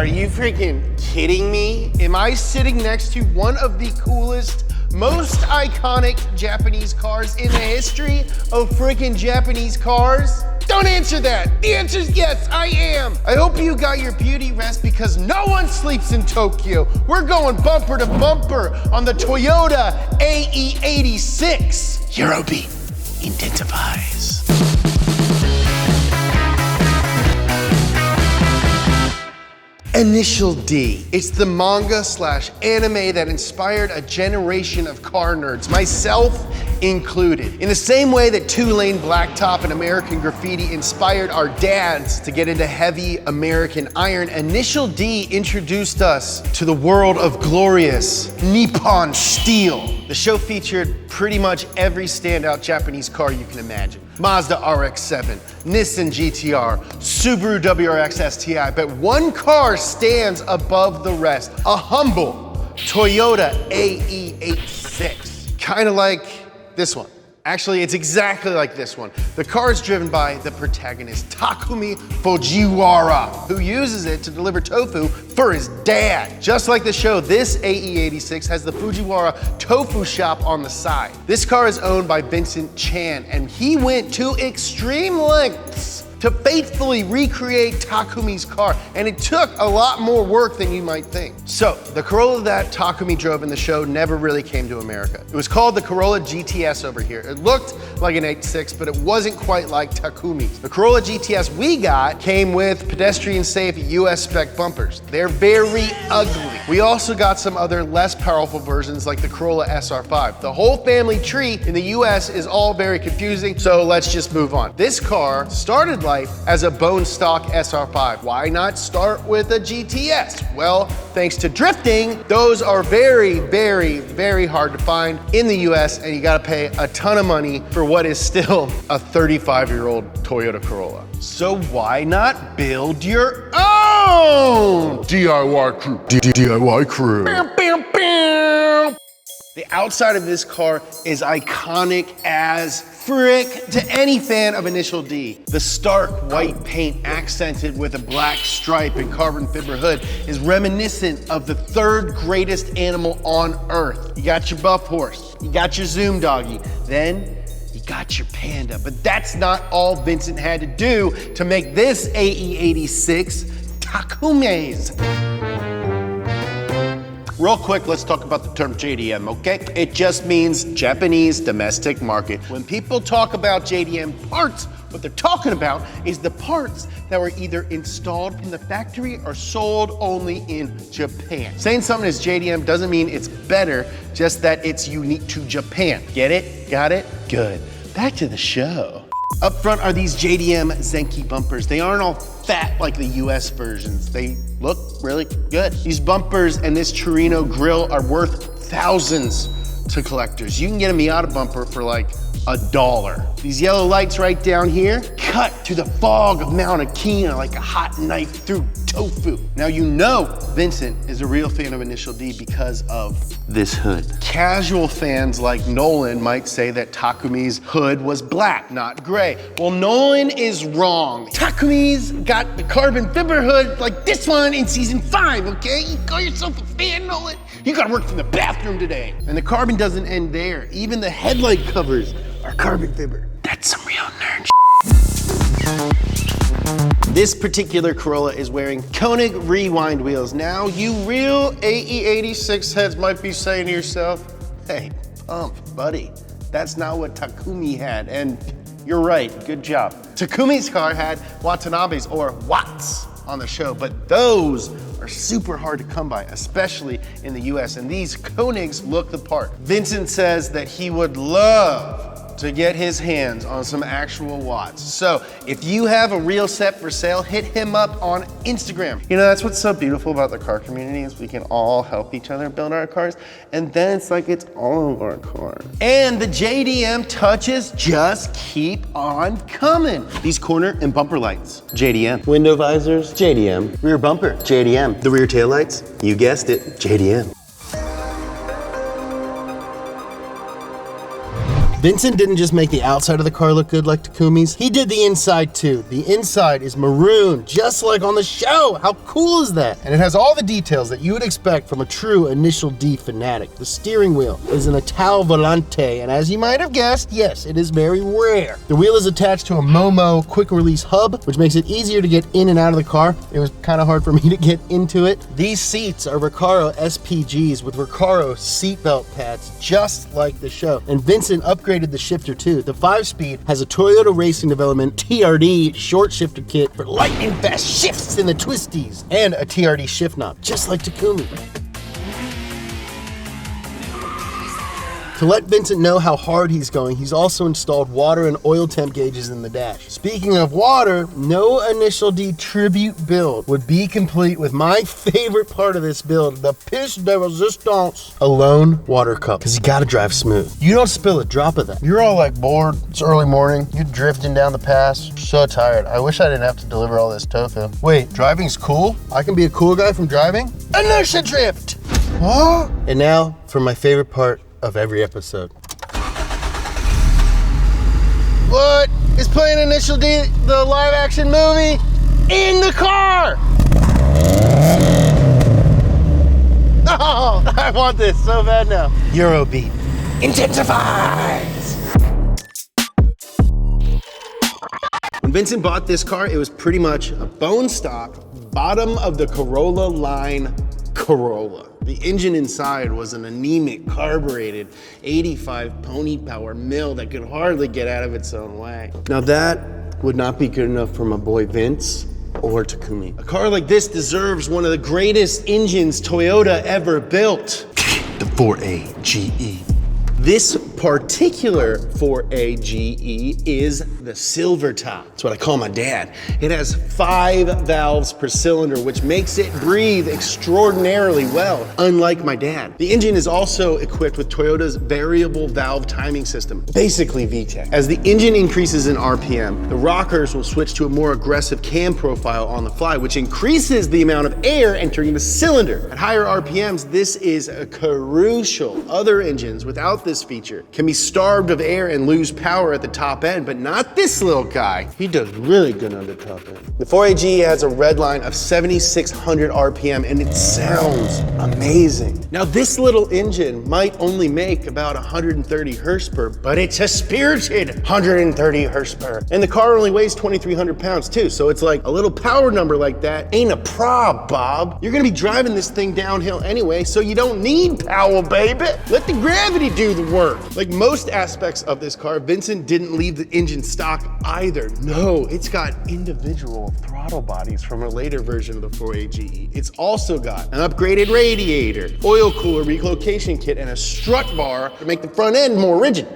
Are you freaking kidding me? Am I sitting next to one of the coolest, most iconic Japanese cars in the history of freaking Japanese cars? Don't answer that. The answer is yes, I am. I hope you got your beauty rest because no one sleeps in Tokyo. We're going bumper to bumper on the Toyota AE86. Eurobeat intensifies. Initial D. It's the manga / anime that inspired a generation of car nerds, myself included. In the same way that two-lane blacktop and American graffiti inspired our dads to get into heavy American iron, Initial D introduced us to the world of glorious Nippon steel. The show featured pretty much every standout Japanese car you can imagine. Mazda RX-7, Nissan GTR, Subaru WRX STI, but one car stands above the rest, a humble Toyota AE86. Kind of like this one. Actually, it's exactly like this one. The car is driven by the protagonist, Takumi Fujiwara, who uses it to deliver tofu for his dad. Just like the show, this AE86 has the Fujiwara tofu shop on the side. This car is owned by Vincent Chan, and he went to extreme lengths to faithfully recreate Takumi's car, and it took a lot more work than you might think. So, the Corolla that Takumi drove in the show never really came to America. It was called the Corolla GTS over here. It looked like an 86, but it wasn't quite like Takumi's. The Corolla GTS we got came with pedestrian-safe US spec bumpers. They're very ugly. We also got some other less powerful versions like the Corolla SR5. The whole family tree in the US is all very confusing, so let's just move on. This car started life as a bone stock SR5. Why not start with a GTS? Well, thanks to drifting, those are very, very, very hard to find in the US, and you gotta pay a ton of money for what is still a 35-year-old Toyota Corolla. So why not build your own? DIY crew, DIY crew. Bam, bam, bam. The outside of this car is iconic as frick to any fan of Initial D. The stark white paint accented with a black stripe and carbon fiber hood is reminiscent of the third greatest animal on earth. You got your buff horse, you got your Zoom doggy, then you got your panda. But that's not all Vincent had to do to make this AE86 Takumi's. Real quick, let's talk about the term JDM, okay? It just means Japanese domestic market. When people talk about JDM parts, what they're talking about is the parts that were either installed from the factory or sold only in Japan. Saying something is JDM doesn't mean it's better, just that it's unique to Japan. Get it? Got it? Good. Back to the show. Up front are these JDM Zenki bumpers. They aren't all fat like the US versions. They look really good. These bumpers and this Trueno grill are worth thousands to collectors. You can get a Miata bumper for like $1. These yellow lights right down here cut through the fog of Mount Akina like a hot knife through tofu. Now you know Vincent is a real fan of Initial D because of this hood. Casual fans like Nolan might say that Takumi's hood was black, not gray. Well, Nolan is wrong. Takumi's got the carbon fiber hood like this one in season 5, okay? You call yourself a fan, Nolan? You gotta work from the bathroom today. And the carbon doesn't end there. Even the headlight covers are carbon fiber. That's some real nerd shit. This particular Corolla is wearing Koenig rewind wheels. Now, you real AE86 heads might be saying to yourself, hey, buddy, that's not what Takumi had. And you're right, good job. Takumi's car had Watanabe's or Watts on the show, but those are super hard to come by, especially in the US, and these Koenigs look the part. Vincent says that he would love to get his hands on some actual Watts. So if you have a real set for sale, hit him up on Instagram. You know, that's what's so beautiful about the car community is we can all help each other build our cars, and then it's like it's all of our cars. And the JDM touches just keep on coming. These corner and bumper lights, JDM. Window visors, JDM. Rear bumper, JDM. The rear tail lights, you guessed it, JDM. Vincent didn't just make the outside of the car look good like Takumi's, he did the inside too. The inside is maroon, just like on the show. How cool is that? And it has all the details that you would expect from a true Initial D fanatic. The steering wheel is an Ital Volante, and as you might have guessed, yes, it is very rare. The wheel is attached to a Momo quick release hub, which makes it easier to get in and out of the car. It was kind of hard for me to get into it. These seats are Recaro SPGs with Recaro seatbelt pads, just like the show. And Vincent upgraded the shifter too. The 5-speed has a Toyota Racing Development TRD short shifter kit for lightning fast shifts in the twisties, and a TRD shift knob, just like Takumi. To let Vincent know how hard he's going, he's also installed water and oil temp gauges in the dash. Speaking of water, no Initial D tribute build would be complete with my favorite part of this build, the pièce de résistance, a lone water cup, because you gotta drive smooth. You don't spill a drop of that. You're all like bored, it's early morning, you're drifting down the pass, so tired. I wish I didn't have to deliver all this tofu. Wait, driving's cool? I can be a cool guy from driving? Inertia drift! Huh? And now for my favorite part of every episode. What is playing Initial D, the live action movie, in the car? Oh, I want this so bad now. Eurobeat intensifies. When Vincent bought this car, it was pretty much a bone stock, bottom of the Corolla line Corolla. The engine inside was an anemic, carbureted 85 pony power mill that could hardly get out of its own way. Now that would not be good enough for my boy Vince or Takumi. A car like this deserves one of the greatest engines Toyota ever built. The 4A GE. This particular 4A GE is the silver top. That's what I call my dad. It has 5 valves per cylinder, which makes it breathe extraordinarily well, unlike my dad. The engine is also equipped with Toyota's variable valve timing system, basically VTEC. As the engine increases in RPM, the rockers will switch to a more aggressive cam profile on the fly, which increases the amount of air entering the cylinder. At higher RPMs, this is crucial. Other engines without this feature can be starved of air and lose power at the top end, but not this little guy. He does really good on the top end. The 4AG has a red line of 7,600 RPM and it sounds amazing. Now this little engine might only make about 130 horsepower, but it's a spirited 130 horsepower. And the car only weighs 2,300 pounds too, so it's like a little power number like that ain't a prob, Bob. You're gonna be driving this thing downhill anyway, so you don't need power, baby. Let the gravity do the work. Like most aspects of this car, Vincent didn't leave the engine stock either. No, it's got individual throttle bodies from a later version of the 4AGE. It's also got an upgraded radiator, oil cooler relocation kit, and a strut bar to make the front end more rigid.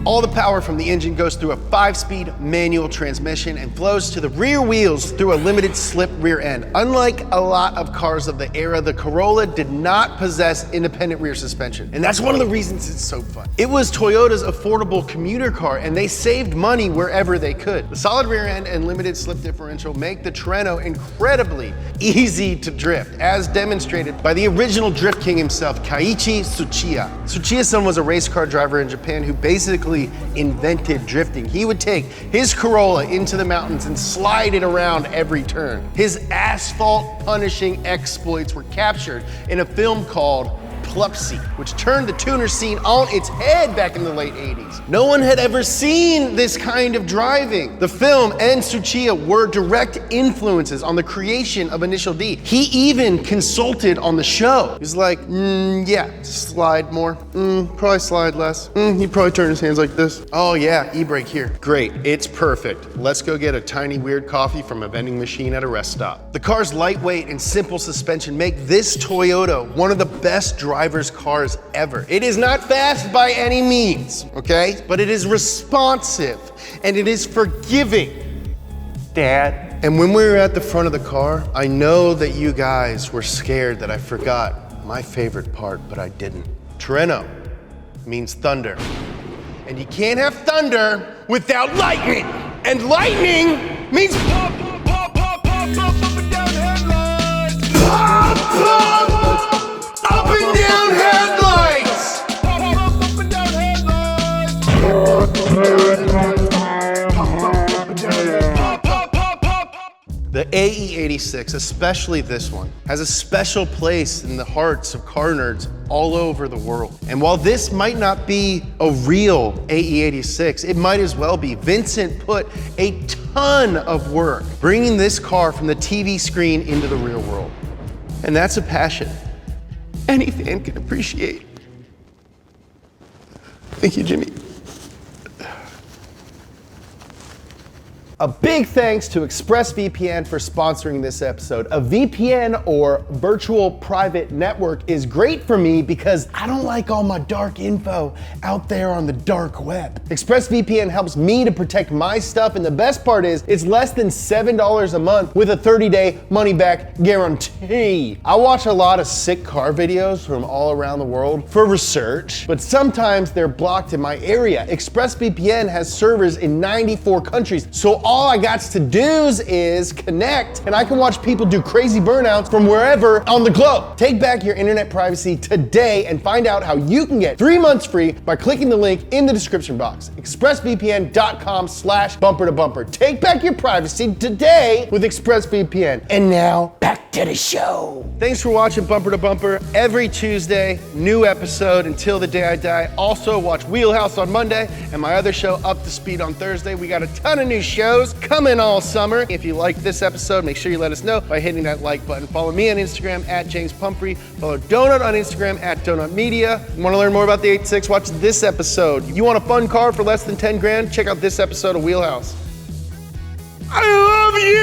All the power from the engine goes through a 5-speed manual transmission and flows to the rear wheels through a limited slip rear end. Unlike a lot of cars of the era, the Corolla did not possess independent rear suspension. And that's one of the reasons it's so fun. It was Toyota's affordable commuter car and they saved money wherever they could. The solid rear end and limited slip differential make the Trueno incredibly easy to drift, as demonstrated by the original drift king himself, Keiichi Tsuchiya. Tsuchiya-san was a race car driver in Japan who basically invented drifting. He would take his Corolla into the mountains and slide it around every turn. His asphalt punishing exploits were captured in a film called Pumphrey, which turned the tuner scene on its head back in the late 80s. No one had ever seen this kind of driving. The film and Tsuchiya were direct influences on the creation of Initial D. He even consulted on the show. He was like, yeah, slide more. Probably slide less. He'd probably turn his hands like this. Oh yeah, e-brake here. Great, it's perfect. Let's go get a tiny weird coffee from a vending machine at a rest stop. The car's lightweight and simple suspension make this Toyota one of the best driver's cars ever. It is not fast by any means, okay? But it is responsive and it is forgiving. Dad. And when we were at the front of the car, I know that you guys were scared that I forgot my favorite part, but I didn't. Trueno means thunder. And you can't have thunder without lightning. And lightning means pop, pop, pop, pop, pop, up and down headlights. Pop, pop, up and down headlights. Pop, pop, The AE86, especially this one, has a special place in the hearts of car nerds all over the world. And while this might not be a real AE86, it might as well be. Vincent put a ton of work bringing this car from the TV screen into the real world. And that's a passion any fan can appreciate. Thank you, Jimmy. A big thanks to ExpressVPN for sponsoring this episode. A VPN, or virtual private network, is great for me because I don't like all my dark info out there on the dark web. ExpressVPN helps me to protect my stuff, and the best part is it's less than $7 a month with a 30-day money-back guarantee. I watch a lot of sick car videos from all around the world for research, but sometimes they're blocked in my area. ExpressVPN has servers in 94 countries, so all I got to do is connect, and I can watch people do crazy burnouts from wherever on the globe. Take back your internet privacy today and find out how you can get 3 months free by clicking the link in the description box. expressvpn.com/bumper-to-bumper. Take back your privacy today with ExpressVPN. And now, back to the show. Thanks for watching Bumper to Bumper. Every Tuesday, new episode until the day I die. Also, watch Wheelhouse on Monday and my other show, Up to Speed, on Thursday. We got a ton of new shows coming all summer. If you like this episode, make sure you let us know by hitting that like button. Follow me on Instagram at James Pumphrey. Follow Donut on Instagram at Donut Media. You want to learn more about the 86? Watch this episode. You want a fun car for less than 10 grand? Check out this episode of Wheelhouse. I love you!